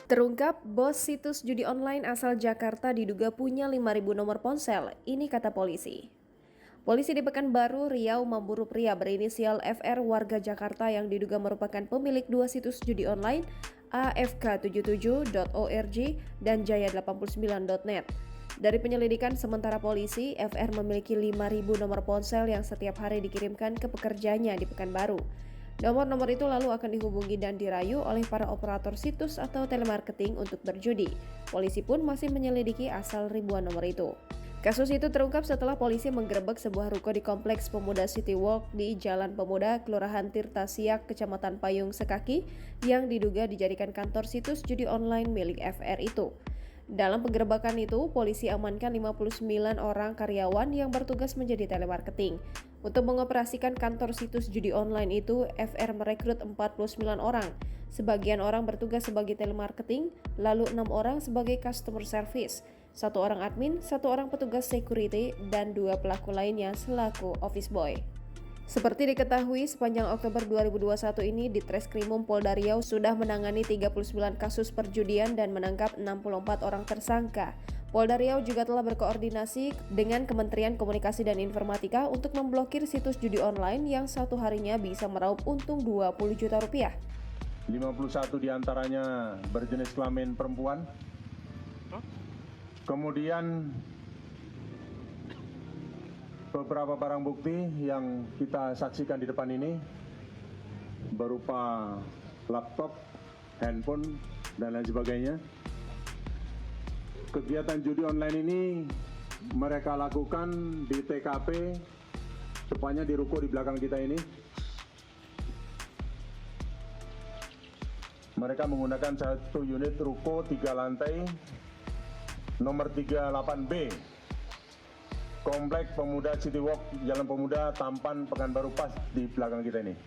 Terungkap, bos situs judi online asal Jakarta diduga punya 5.000 nomor ponsel, ini kata polisi. Polisi di Pekanbaru, Riau memburu pria berinisial FR warga Jakarta yang diduga merupakan pemilik dua situs judi online, afk77.org dan jaya89.net. Dari penyelidikan sementara polisi, FR memiliki 5.000 nomor ponsel yang setiap hari dikirimkan ke pekerjanya di Pekanbaru. Nomor-nomor itu lalu akan dihubungi dan dirayu oleh para operator situs atau telemarketing untuk berjudi. Polisi pun masih menyelidiki asal ribuan nomor itu. Kasus itu terungkap setelah polisi menggerebek sebuah ruko di Kompleks Pemuda City Walk di Jalan Pemuda, Kelurahan Tirta Siak, Kecamatan Payung Sekaki, yang diduga dijadikan kantor situs judi online milik FR itu. Dalam penggerebekan itu, polisi amankan 59 orang karyawan yang bertugas menjadi telemarketing. Untuk mengoperasikan kantor situs judi online itu, FR merekrut 49 orang. Sebagian orang bertugas sebagai telemarketing, lalu 6 orang sebagai customer service, 1 orang admin, 1 orang petugas security, dan 2 pelaku lainnya selaku office boy. Seperti diketahui, sepanjang Oktober 2021 ini, Ditreskrimum Polda Riau sudah menangani 39 kasus perjudian dan menangkap 64 orang tersangka. Polda Riau juga telah berkoordinasi dengan Kementerian Komunikasi dan Informatika untuk memblokir situs judi online yang satu harinya bisa meraup untung 20 juta rupiah. 51 diantaranya berjenis kelamin perempuan. Kemudian beberapa barang bukti yang kita saksikan di depan ini berupa laptop, handphone, dan lain sebagainya. Kegiatan judi online ini mereka lakukan di TKP, tepatnya di ruko di belakang kita ini. Mereka menggunakan satu unit ruko 3 lantai, nomor 38B, Kompleks Pemuda City Walk, Jalan Pemuda, Tampan, Pekanbaru, pas di belakang kita ini.